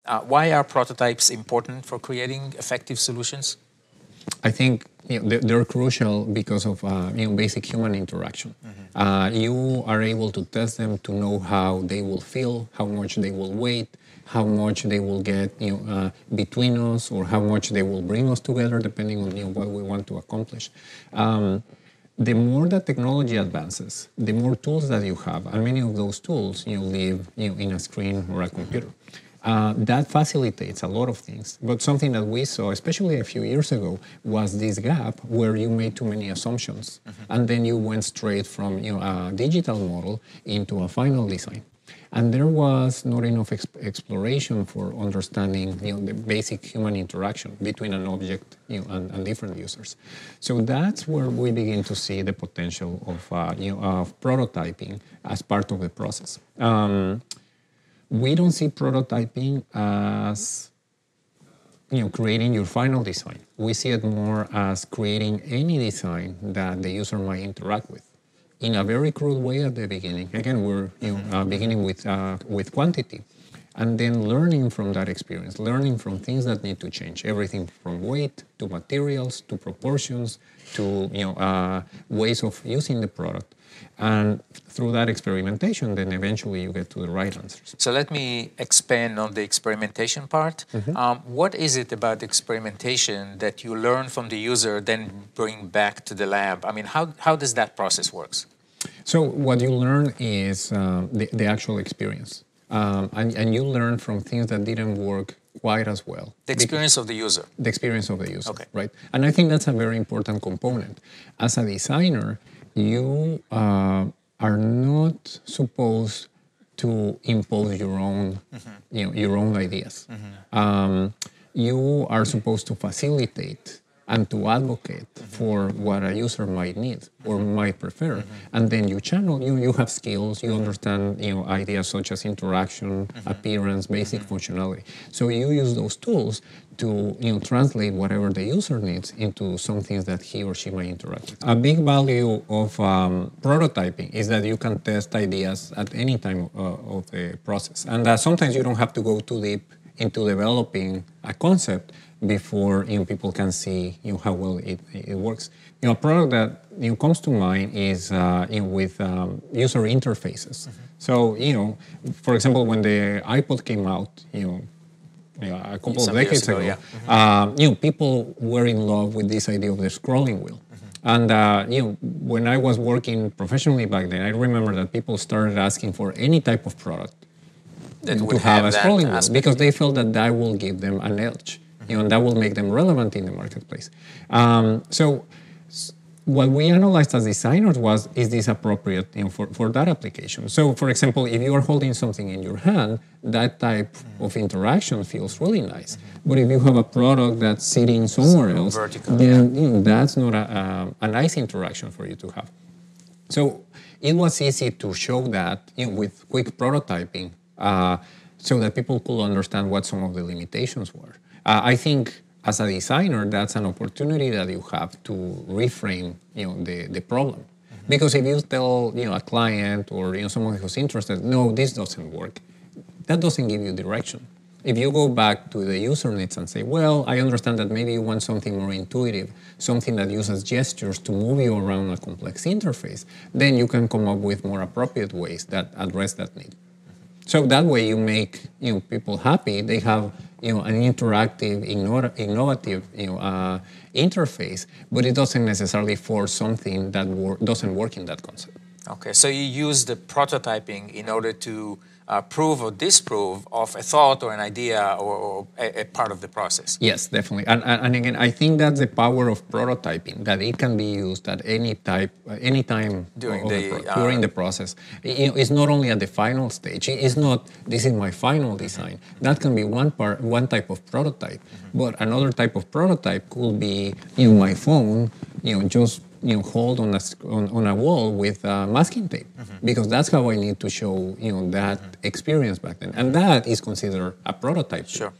Why are prototypes important for creating effective solutions? I think they're crucial because of basic human interaction. You are able to test them to know how they will feel, how much they will weigh, how much they will get between us, or how much they will bring us together, depending on what we want to accomplish. The more that technology advances, the more tools that you have, and many of those tools live in a screen or a computer. That facilitates a lot of things. But something that we saw, especially a few years ago, was this gap where you made too many assumptions. And then you went straight from a digital model into a final design. And there was not enough exploration for understanding the basic human interaction between an object and different users. So that's where we begin to see the potential of prototyping as part of the process. We don't see prototyping as creating your final design. We see it more as creating any design that the user might interact with in a very crude way at the beginning. Again, we're beginning with quantity, and then learning from that experience, learning from things that need to change, everything from weight to materials to proportions to ways of using the product. And through that experimentation, then eventually you get to the right answers. So let me expand on the experimentation part. What is it about experimentation that you learn from the user, then bring back to the lab? I mean, how does that process works? So what you learn is the actual experience. And you learn from things that didn't work quite as well. The experience of the user. The experience of the user, okay. Right? And I think that's a very important component. As a designer, you are not supposed to impose your own, your own ideas. You are supposed to facilitate and to advocate for what a user might need or might prefer. And then you channel, you have skills, you understand ideas such as interaction, appearance, basic functionality. So you use those tools to translate whatever the user needs into some things that he or she might interact with. A big value of prototyping is that you can test ideas at any time of the process. And sometimes you don't have to go too deep into developing a concept before people can see how well it works. A product that comes to mind is with user interfaces. So for example, when the iPod came out, a couple of decades ago, people were in love with this idea of the scrolling wheel. And when I was working professionally back then, I remember that people started asking for any type of product that to would have a scrolling wheel aspect. because they felt that will give them an edge. And that will make them relevant in the marketplace. So what we analyzed as designers is this appropriate for that application? So for example, if you are holding something in your hand, that type of interaction feels really nice. But if you have a product that's sitting somewhere else, vertical, then that's not a nice interaction for you to have. So it was easy to show that with quick prototyping so that people could understand what some of the limitations were. I think as a designer, that's an opportunity that you have to reframe, the problem. Because if you tell, a client or someone who's interested, no, this doesn't work, that doesn't give you direction. If you go back to the user needs and say, well, I understand that maybe you want something more intuitive, something that uses gestures to move you around a complex interface, then you can come up with more appropriate ways that address that need. So that way you make people happy. They have an interactive, innovative interface, but it doesn't necessarily force something that doesn't work in that concept. Okay, so you use the prototyping in order to prove or disprove of a thought or an idea or a part of the process. Yes, definitely. And again, I think that's the power of prototyping, that it can be used at any time during the process. It's not only at the final stage. It's not, this is my final design. That can be one type of prototype. But another type of prototype could be my phone, just hold on a wall with masking tape, because that's how I need to show that experience back then, and that is considered a prototype. Sure.